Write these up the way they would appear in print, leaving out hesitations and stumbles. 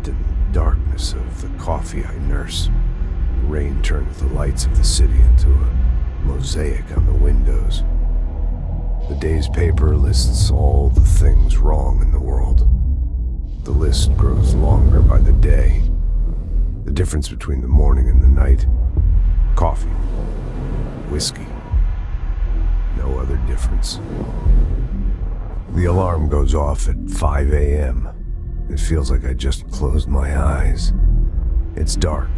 wrapped in the darkness of the coffee I nurse. The rain turns the lights of the city into a mosaic on the windows. The day's paper lists all the things wrong in the world. The list grows longer by the day. The difference between the morning and the night. Coffee. Whiskey. No other difference. The alarm goes off at 5 a.m. It feels like I just closed my eyes. It's dark.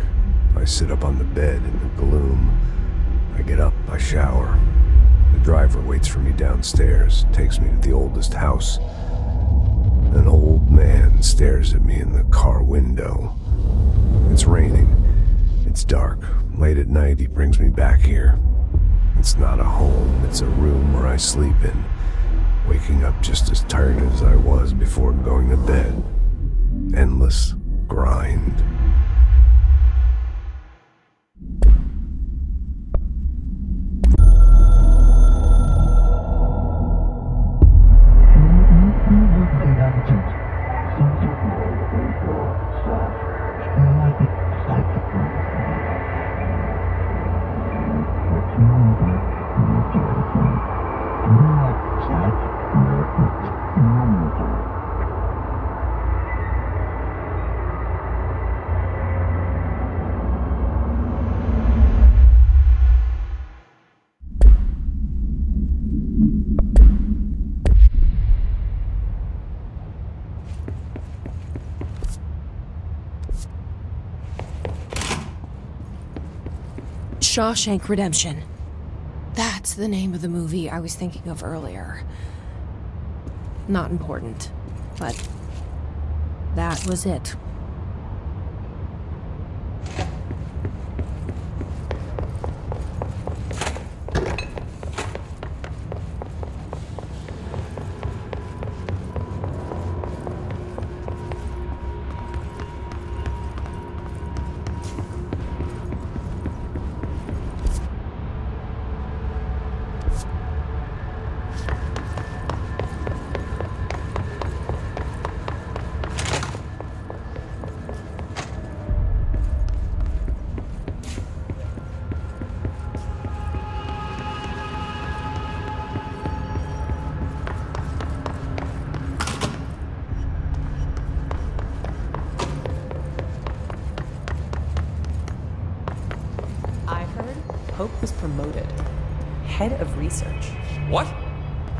I sit up on the bed in the gloom. I get up, I shower. The driver waits for me downstairs, takes me to the oldest house. An old man stares at me in the car window. It's raining. It's dark. Late at night, he brings me back here. It's not a home, it's a room where I sleep in. Waking up just as tired as I was before going to bed. Endless grind. Shawshank Redemption. That's the name of the movie I was thinking of earlier. Not important, but that was it. Pope was promoted. Head of research. What?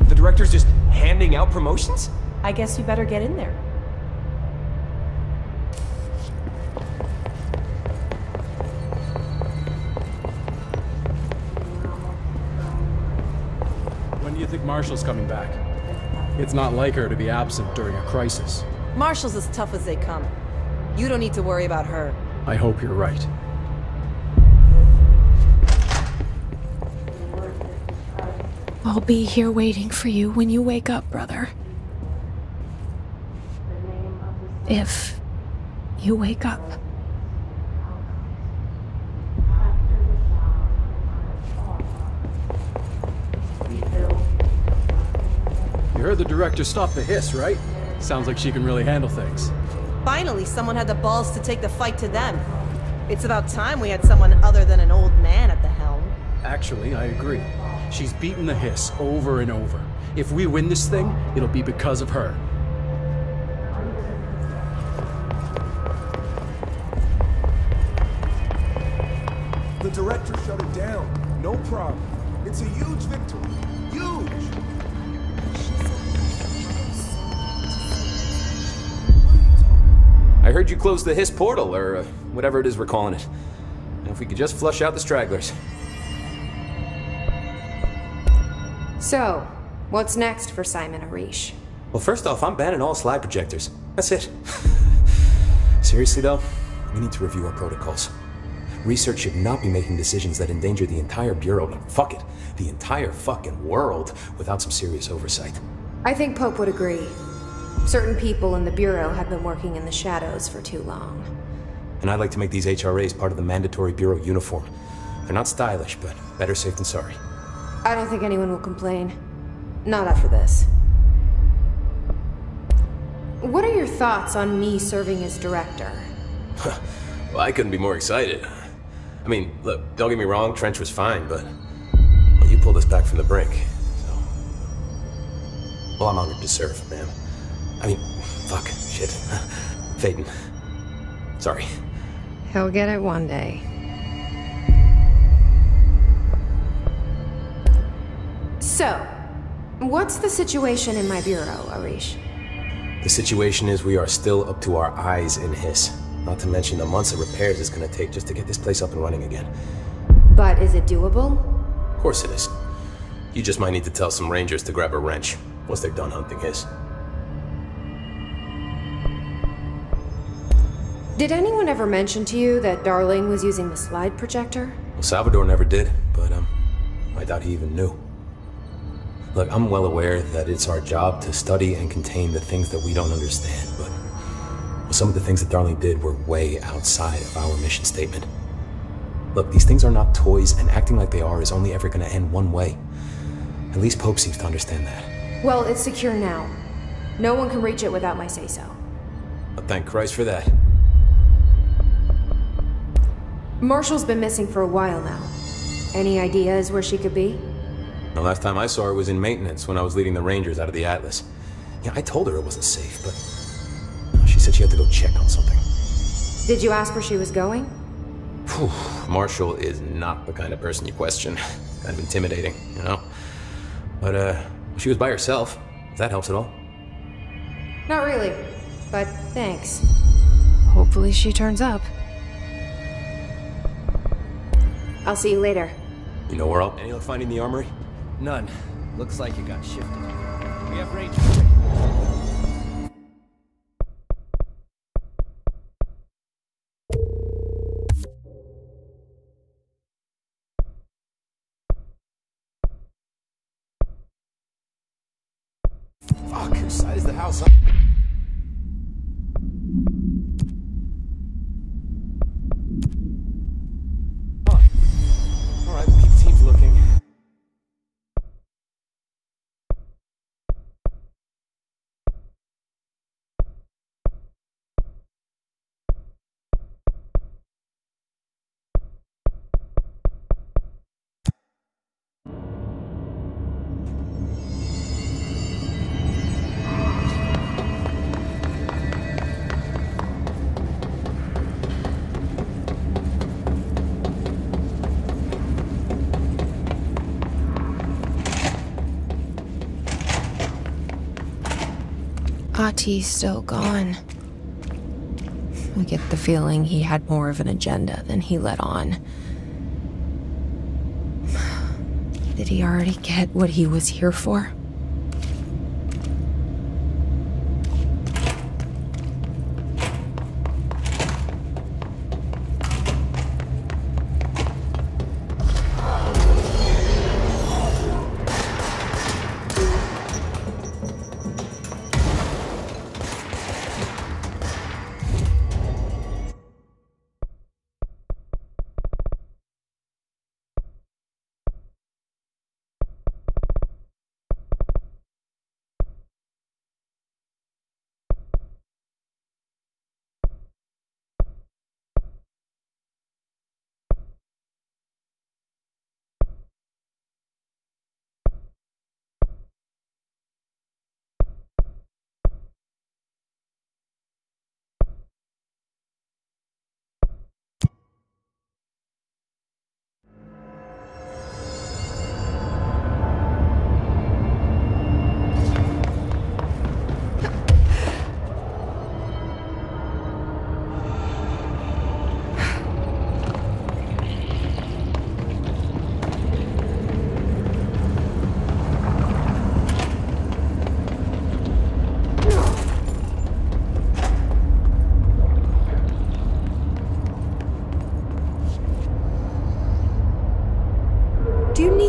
The director's just handing out promotions? I guess you better get in there. When do you think Marshall's coming back? It's not like her to be absent during a crisis. Marshall's as tough as they come. You don't need to worry about her. I hope you're right. I'll be here waiting for you when you wake up, brother. If you wake up. You heard the director stop the hiss, right? Sounds like she can really handle things. Finally, someone had the balls to take the fight to them. It's about time we had someone other than an old man at the helm. Actually, I agree. She's beaten the hiss over and over. If we win this thing, it'll be because of her. The director shut it down. No problem. It's a huge victory. Huge! I heard you closed the hiss portal, or whatever it is we're calling it. And if we could just flush out the stragglers. So, what's next for Simon Arish? Well, first off, I'm banning all slide projectors. That's it. Seriously, though, we need to review our protocols. Research should not be making decisions that endanger the entire Bureau, fuck it, the entire fucking world, without some serious oversight. I think Pope would agree. Certain people in the Bureau have been working in the shadows for too long. And I'd like to make these HRAs part of the mandatory Bureau uniform. They're not stylish, but better safe than sorry. I don't think anyone will complain. Not after this. What are your thoughts on me serving as director? Well, I couldn't be more excited. I mean, look, don't get me wrong, Trench was fine, but... Well, you pulled us back from the brink, so... Well, I'm honored to serve, man. I mean, fuck, shit. Phaeton. Sorry. He'll get it one day. So, what's the situation in my bureau, Arish? The situation is we are still up to our eyes in Hiss. Not to mention the months of repairs it's gonna take just to get this place up and running again. But is it doable? Of course it is. You just might need to tell some rangers to grab a wrench once they're done hunting Hiss. Did anyone ever mention to you that Darling was using the slide projector? Well, Salvador never did, but I doubt he even knew. Look, I'm well aware that it's our job to study and contain the things that we don't understand, but well, some of the things that Darling did were way outside of our mission statement. Look, these things are not toys, and acting like they are is only ever gonna end one way. At least Pope seems to understand that. Well, it's secure now. No one can reach it without my say-so. Well, thank Christ for that. Marshall's been missing for a while now. Any ideas where she could be? The last time I saw her was in maintenance when I was leading the Rangers out of the Atlas. Yeah, I told her it wasn't safe, but she said she had to go check on something. Did you ask where she was going? Whew. Marshall is not the kind of person you question. Kind of intimidating, you know? But, she was by herself, if that helps at all. Not really, but thanks. Hopefully she turns up. I'll see you later. You know where I'll... Any luck finding the armory? None. Looks like it got shifted. We have range. Fuck, whose side is the house on? Alright, we'll keep the teams looking. Ahti's still gone. I get the feeling he had more of an agenda than he let on. Did he already get what he was here for?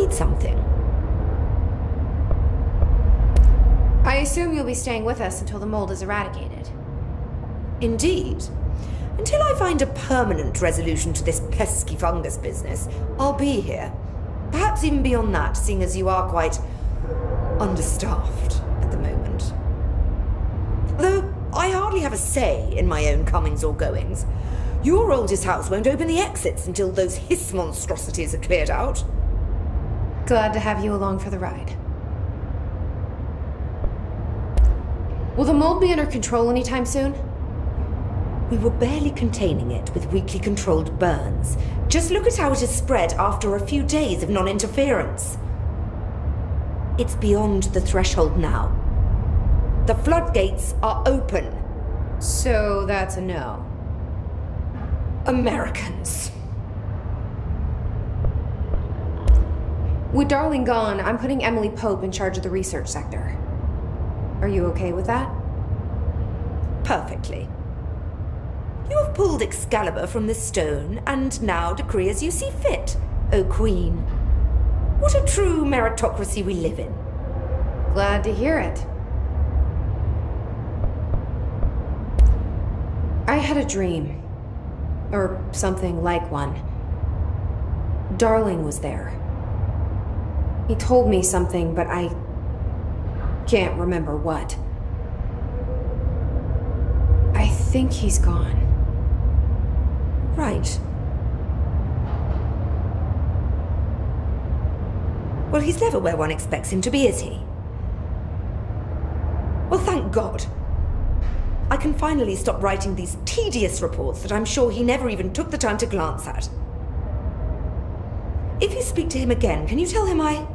Something. I assume you'll be staying with us until the mold is eradicated. Indeed. Until I find a permanent resolution to this pesky fungus business, I'll be here. Perhaps even beyond that, seeing as you are quite understaffed at the moment. Though, hardly have a say in my own comings or goings. Your oldest house won't open the exits until those hiss monstrosities are cleared out. Glad to have you along for the ride. Will the mold be under control anytime soon? We were barely containing it with weakly controlled burns. Just look at how it has spread after a few days of non-interference. It's beyond the threshold now. The floodgates are open. So that's a no. Americans. With Darling gone, I'm putting Emily Pope in charge of the research sector. Are you okay with that? Perfectly. You have pulled Excalibur from the stone, and now decree as you see fit, O Queen. What a true meritocracy we live in. Glad to hear it. I had a dream. Or something like one. Darling was there. He told me something, but I can't remember what. I think he's gone. Right. Well, he's never where one expects him to be, is he? Well, thank God. I can finally stop writing these tedious reports that I'm sure he never even took the time to glance at. If you speak to him again, can you tell him I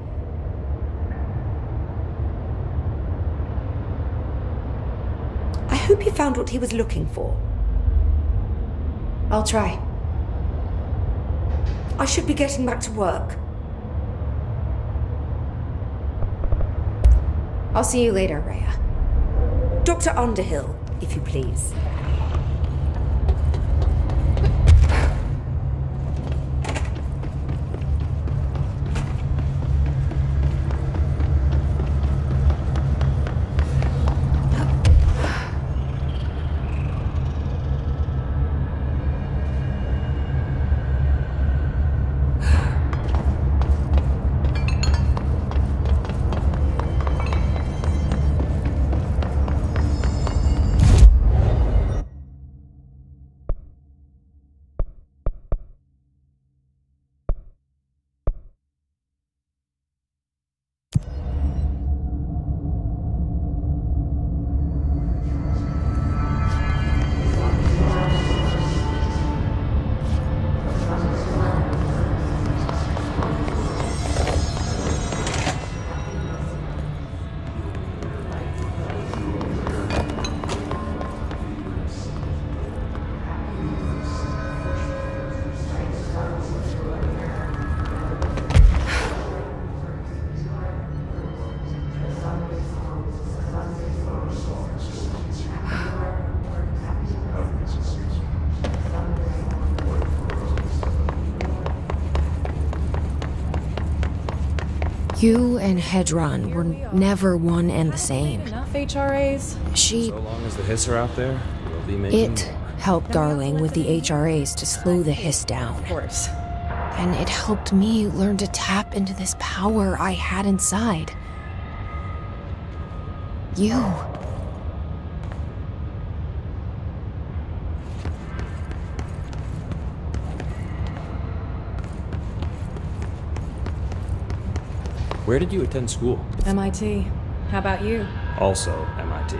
hope he found what he was looking for. I'll try. I should be getting back to work. I'll see you later, Rhea. Dr. Underhill, if you please. You and Hedron were never one and the same. Enough HRAs. So long as the hiss are out there, we'll be making It more. helped Darling with the HRAs to slow the hiss down. Of course. And it helped me learn to tap into this power I had inside. You. Where did you attend school? MIT. How about you? Also MIT.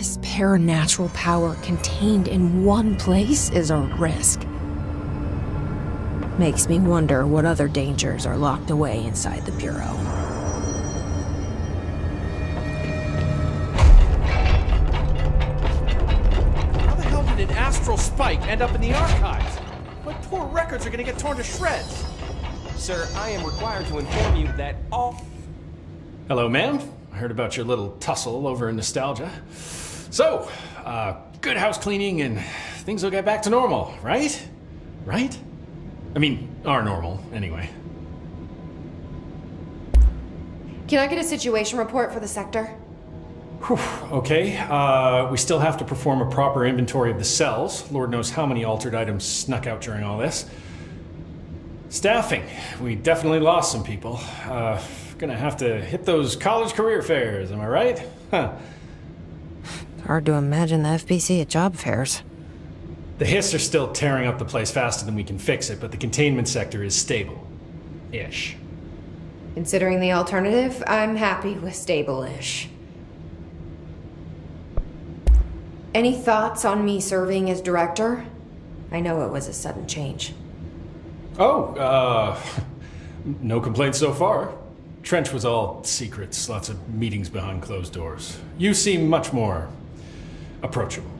this paranatural power contained in one place is a risk. Makes me wonder what other dangers are locked away inside the Bureau. How the hell did an astral spike end up in the archives? My poor records are gonna get torn to shreds. Sir, I am required to inform you that all... Hello, ma'am. I heard about your little tussle over in Nostalgia. So, good house cleaning and things will get back to normal, right? Right? I mean, are normal, anyway. Can I get a situation report for the sector? Whew, okay, we still have to perform a proper inventory of the cells. Lord knows how many altered items snuck out during all this. Staffing. We definitely lost some people. Gonna have to hit those college career fairs, am I right? Huh. Hard to imagine the FBC at job fairs. The Hiss are still tearing up the place faster than we can fix it, but the containment sector is stable. Ish. Considering the alternative, I'm happy with stable-ish. Any thoughts on me serving as director? I know it was a sudden change. Oh, no complaints so far. Trench was all secrets, lots of meetings behind closed doors. You seem much more approachable.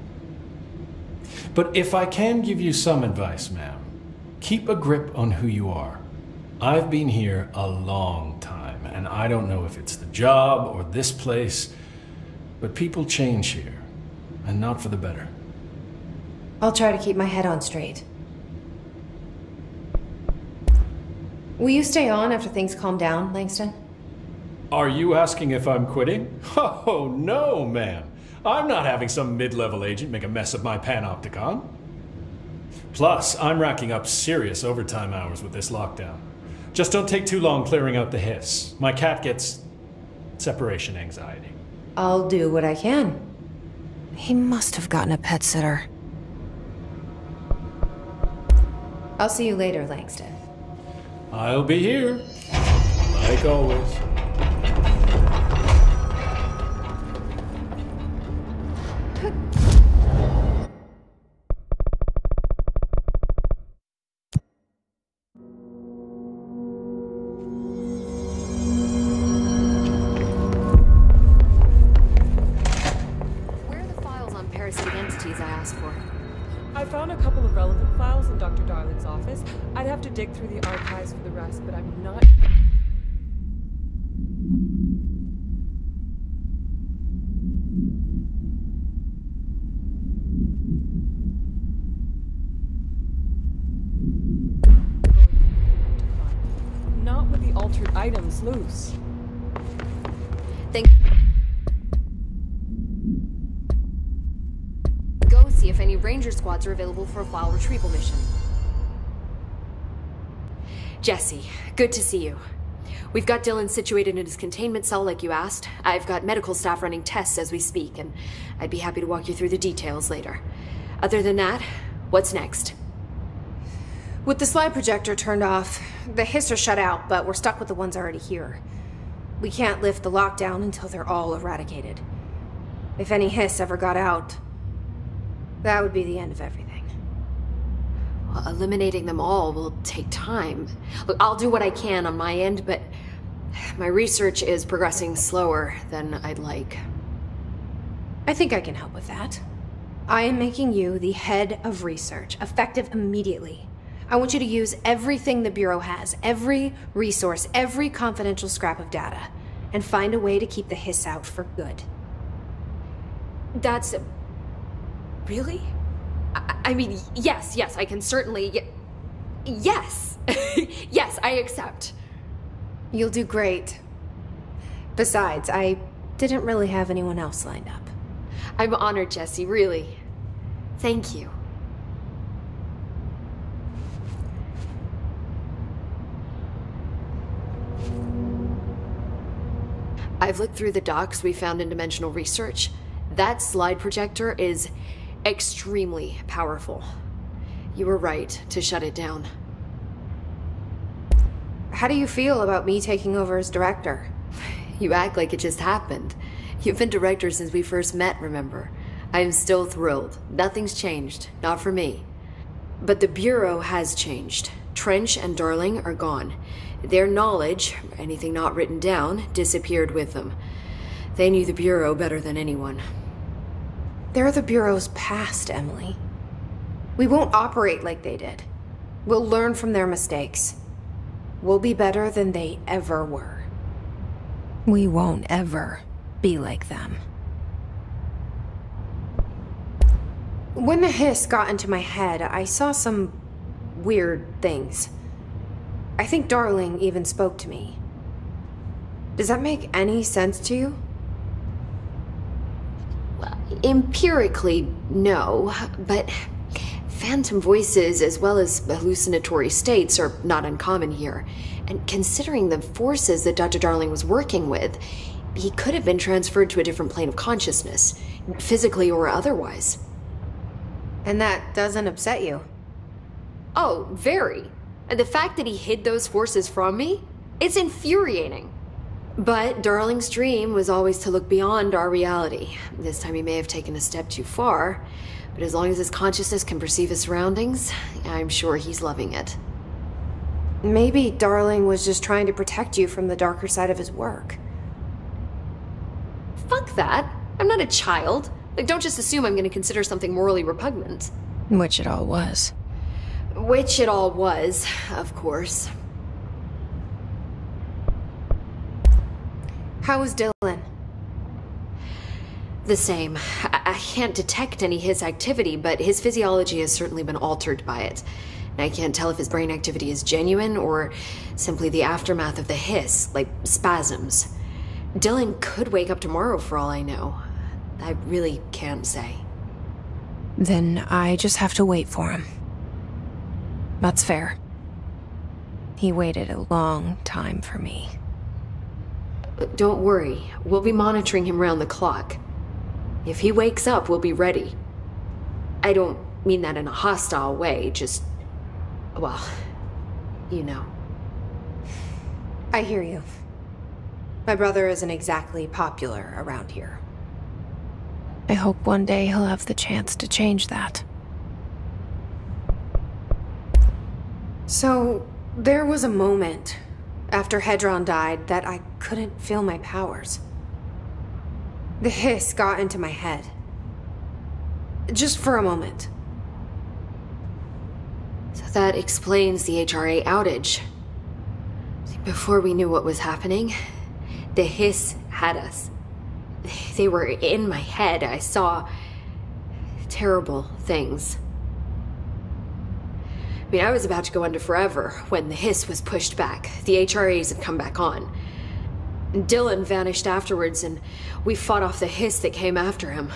But if I can give you some advice, ma'am, keep a grip on who you are. I've been here a long time, and I don't know if it's the job or this place, but people change here, and not for the better. I'll try to keep my head on straight. Will you stay on after things calm down, Langston? Are you asking if I'm quitting? Oh, no, ma'am. I'm not having some mid-level agent make a mess of my panopticon. Plus, I'm racking up serious overtime hours with this lockdown. Just don't take too long clearing out the Hiss. My cat gets separation anxiety. I'll do what I can. He must have gotten a pet sitter. I'll see you later, Langston. I'll be here, like always. Where are the files on parasitic entities I asked for? I found a couple of relevant files in Dr. Darling's office. I'd have to dig through the archives for the rest, but I'm not... Not with the altered items loose. Go see if any ranger squads are available for a file retrieval mission. Jesse, good to see you. We've got Dylan situated in his containment cell like you asked. I've got medical staff running tests as we speak, and I'd be happy to walk you through the details later. Other than that, what's next? With the slide projector turned off, the Hiss are shut out, but we're stuck with the ones already here. We can't lift the lockdown until they're all eradicated. If any Hiss ever got out, that would be the end of everything. Well, eliminating them all will take time. Look, I'll do what I can on my end, but my research is progressing slower than I'd like. I think I can help with that. I am making you the head of research, effective immediately. I want you to use everything the Bureau has, every resource, every confidential scrap of data, and find a way to keep the Hiss out for good. That's... really? I mean, yes, I can certainly... yes! Yes, I accept. You'll do great. Besides, I didn't really have anyone else lined up. I'm honored, Jesse, really. Thank you. I've looked through the docs we found in Dimensional Research. That slide projector is extremely powerful. You were right to shut it down. How do you feel about me taking over as director? You act like it just happened. You've been director since we first met, remember? I'm still thrilled. Nothing's changed. Not for me. But the Bureau has changed. Trench and Darling are gone. Their knowledge, anything not written down, disappeared with them. They knew the Bureau better than anyone. They're the Bureau's past, Emily. We won't operate like they did. We'll learn from their mistakes. We'll be better than they ever were. We won't ever be like them. When the hiss got into my head, I saw some weird things. I think Darling even spoke to me. Does that make any sense to you? Empirically, no, but phantom voices as well as hallucinatory states are not uncommon here. And considering the forces that Dr. Darling was working with, he could have been transferred to a different plane of consciousness, physically or otherwise. And that doesn't upset you? Oh, very. The fact that he hid those forces from me? It's infuriating. But Darling's dream was always to look beyond our reality. This time he may have taken a step too far, but as long as his consciousness can perceive his surroundings, I'm sure he's loving it. Maybe Darling was just trying to protect you from the darker side of his work. Fuck that. I'm not a child. Like, don't just assume I'm going to consider something morally repugnant. Which it all was. Which it all was, of course. How was Dylan? The same. I can't detect any hiss activity, but his physiology has certainly been altered by it. And I can't tell if his brain activity is genuine or simply the aftermath of the hiss, like spasms. Dylan could wake up tomorrow for all I know. I really can't say. Then I just have to wait for him. That's fair. He waited a long time for me. Don't worry. We'll be monitoring him round the clock. If he wakes up, we'll be ready. I don't mean that in a hostile way, just... well, you know. I hear you. My brother isn't exactly popular around here. I hope one day he'll have the chance to change that. So, there was a moment after Hedron died that I couldn't feel my powers. The hiss got into my head. Just for a moment. So that explains the HRA outage. Before we knew what was happening, the hiss had us. They were in my head. I saw terrible things. I mean, I was about to go under forever when the hiss was pushed back. The HRAs had come back on. Dylan vanished afterwards, and we fought off the hiss that came after him.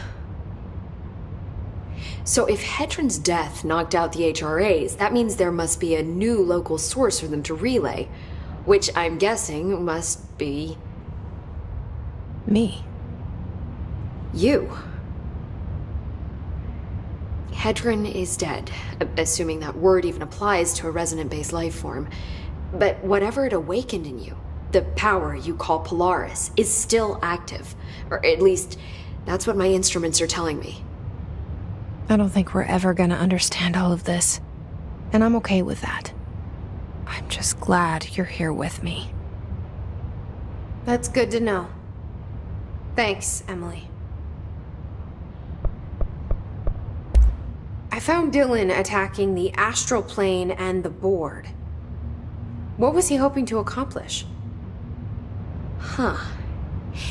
So if Hedron's death knocked out the HRAs, that means there must be a new local source for them to relay, which I'm guessing must be... me. You. Hedron is dead, assuming that word even applies to a resonant-based life form. But whatever it awakened in you, the power you call Polaris, is still active. Or at least, that's what my instruments are telling me. I don't think we're ever gonna understand all of this. And I'm okay with that. I'm just glad you're here with me. That's good to know. Thanks, Emily. I found Dylan attacking the astral plane and the board. What was he hoping to accomplish? Huh.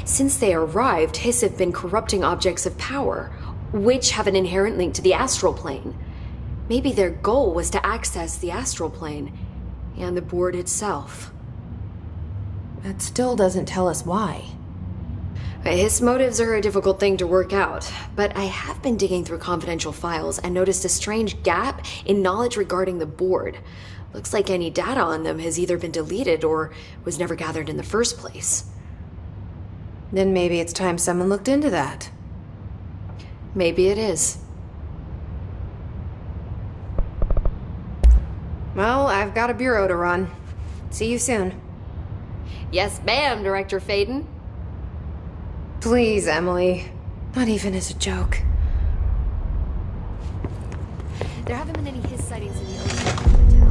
Since they arrived, Hiss have been corrupting objects of power, which have an inherent link to the astral plane. Maybe their goal was to access the astral plane and the board itself. That still doesn't tell us why. His motives are a difficult thing to work out, but I have been digging through confidential files and noticed a strange gap in knowledge regarding the board. Looks like any data on them has either been deleted or was never gathered in the first place. Then maybe it's time someone looked into that. Maybe it is. Well, I've got a bureau to run. See you soon. Yes, ma'am, Director Faden. Please, Emily. Not even as a joke. There haven't been any Hiss sightings in the ocean.